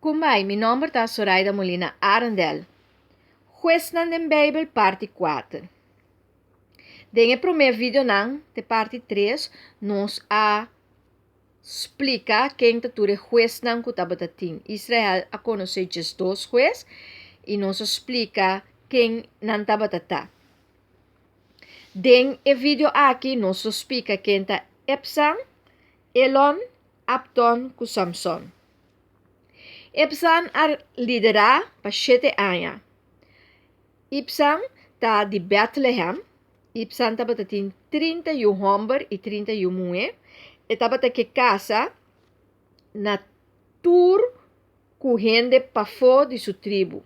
Kumai, mi nome é Zoraida Molina Arendel. Juez nan den Bijbel, parte 4. Den primeiro vídeo nan, de parte 3, nos explica quem tature juez nan kutabatatin. Israel a conhecer just dois juez e nos explica quem nan tabatata. Den vídeo aqui nos explica quem ta Epsan, Elon, Abdon ku Samson. Epsan a lidera pa 7 anos. Ipsan ta de Bethlehem. Ipsan ta batatin 31 homem e 31 mulher. E ta batake casa na tour ku gente pa fo de sua tribo.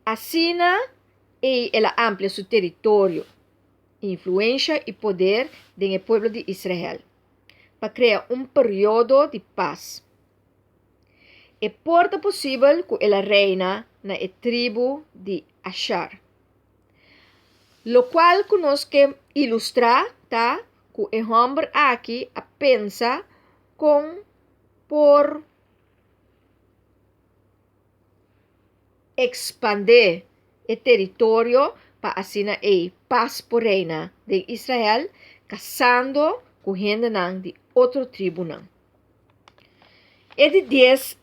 Assina ela amplia seu território, influência e poder no povo de Israel, para criar período de paz. É porta possível que ela reina na tribo de Asher. Lo qual conosco ilustrar tá que o homem aqui a pensa com por expandir o território para assinar a paz por reina de Israel, casando com gente de outra tribo. E de 10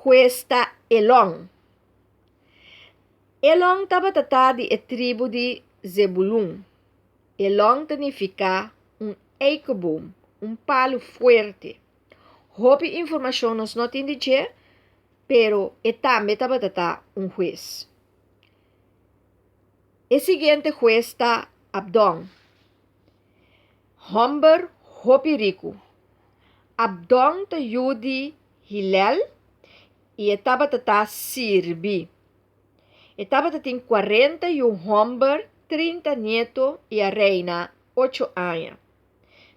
juez ta Elon. Elon estava tratado de tribo de Zebulun. Elon significa eikeboom, palo forte. Houve informação nos não tem dizer, pero também estava tratado juez. O seguinte juez está Abdon. Homem houve rico. Abdon ta Yudi Hillel e estava tratado Sirbi. Estava tratando 41 homens, 30 netos e a reina 8 anos.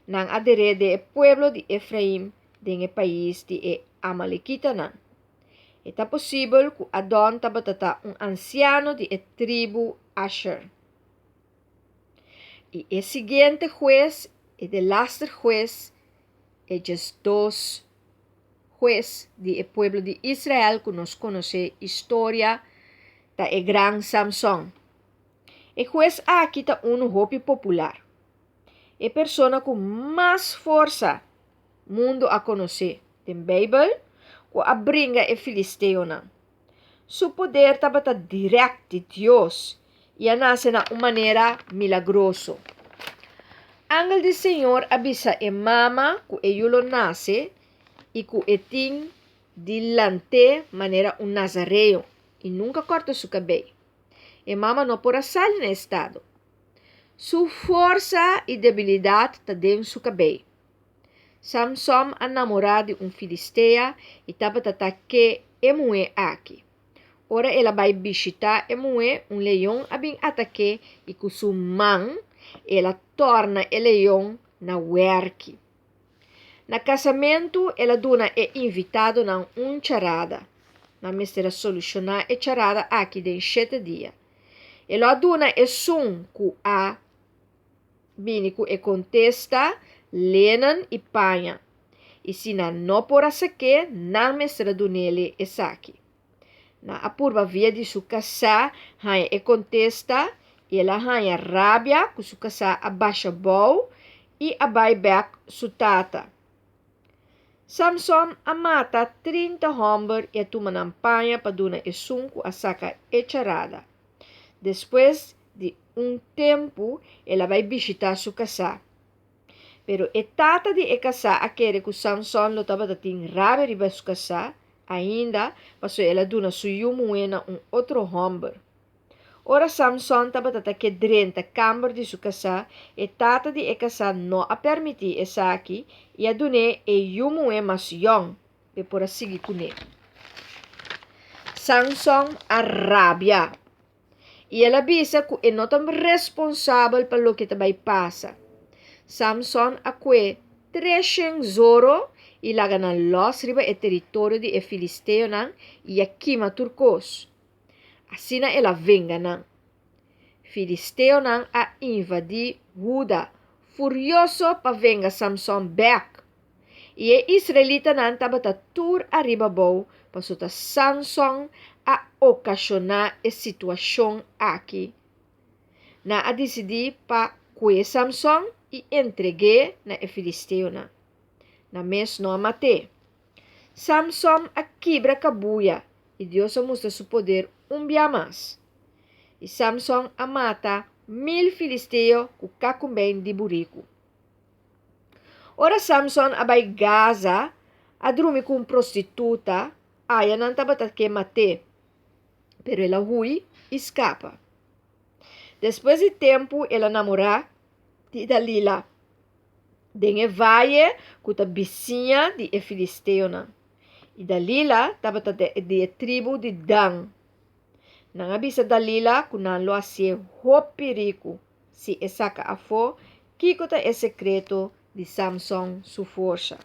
Nang adere de pueblo de Efraim den país de Amalequita nan. Está possível que Adon tabatata anciano de tribo Asher. E o seguinte juez e de laster juez é just dois juez de pueblo de Israel que nos conhece história da gran Samson. O juez aqui está hopi popular. É persona com mais força mundo a conhecer. Tem Bíblia que abringa o filisteu nan. Su poder estava direto de Deus e a nasce na uma maneira milagrosa. Ángel do Senhor avisa a mama que ele nasce e que ele tem dilante maneira nazareo e nunca corta seu cabelo. E mama não pode sair no estado. Sua força e debilidade está dentro do seu cabelo. Samson a namorado de filisteu e estava que é mulher aqui. Ora ela vai visitar a mulher, leão a bem ataque e com sua mão ela torna o leão na werki. Na casamento ela dona é invitado na charada. Na mistura solucionar a charada aqui de 7 dias. Ela aduna é som que a binico e contesta lenan e panha. E se não por saque, não mistura do nele e saque. Na apurva via de sua casa, hanha e contesta, e ela hanha rabia com sua casa abaixa bom e abai back sua tata. Samson a mata 30 homens e a tuma nampanha para duna e sunco a saca e charada. Depois de tempo, ela vai visitar sua casa. Pero a tata de casa a querer que Samson lo estava dating rabia riba sua casa, ainda passou ela duna sua moena outro homem. Ora Samson estava que drenta câmara de sua casa e tata de casa não a permitir essa aqui e a dune e moe mas young por seguir com ele. Samson a rabia e ela avisa que é não tão responsável pelo que vai passar. Samson a que 300 zoro e laga na los riba e território de Filisteu e a quima turcos. Assim ela venga nan. Filisteu a invadir Juda, furioso para venga Samson back. E Israelita nan tabata tur arriba bom, pasuta Samson a ocasionar a situação aqui. Na a decidir pa kue Samson e entregue na Filisteu na mes no amate. Samson a quebra cabuia e Deus mostra seu poder dia mais. E Samson a mata 1000 filisteu com cacumbem de burico. Ora Samson abai Gaza a dormir com prostituta, aya não tabata que mate, pero ela hui escapa. Depois de tempo, ela namora de Dalila. Dengue valle kuta vizinha de Filisteu. E Dalila tabata de tribo de Dan. Nang abisa Dalila kunan lo asye hopiriku si esaka afo kikuta é secreto de Samson su força.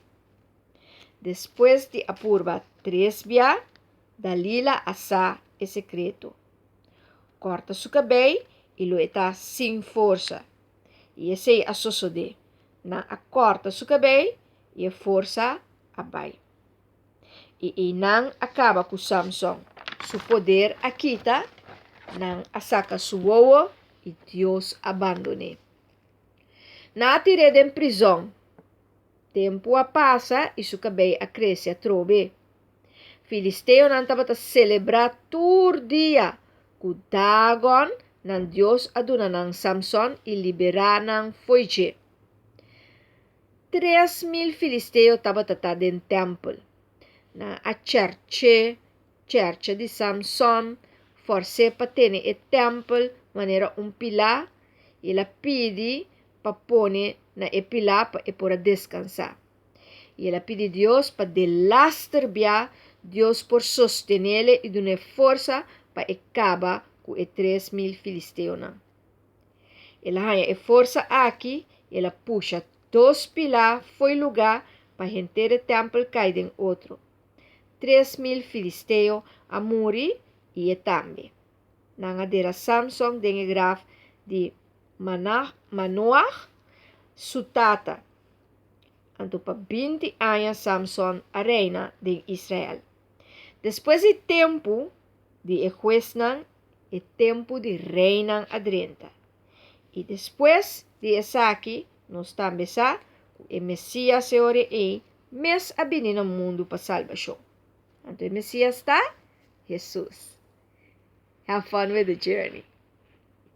Depois de apurba 3 dias, Dalila asa é secreto. Corta su cabelo e lo está sem força. E esse é a sosode. Na acorta su cabelo e a força abai. E inang acaba com Samson. Su poder akita nang asaka su wowo e Deus abandone. Na tirada em prisão. Tempo a passa e su cabelo a cresce a trobe. Filisteu não estava a celebrar todo dia. Kudagon ng Diyos aduna ng Samson e libera ng foije. 3,000 filisteo taba tatad en temple. Na a cerce de Samson forse patene e temple manera un pila e la pidi pa pone na e pila pa e pora descansar. E la pidi Dios pa delaster bia Dios por sostenele e dune forza pa e caba cu e 3,000 filisteo na. Ela hanya e força aqui, ela puxa 2 pilar foi lugar para gente de templo cair em outro. 3,000 filisteo a muri e tambe. Nangadera Samson dengue graf de Manoah sutata. Anto pa 20 anos Samson a reina de Israel. Depois de tempo de jueznan e tempo de reinan adrenta. E depois de aqui, nós também sa o Messias se ore e mes abini no mundo para salvação. Então o Messias está Jesus. Have fun with the journey.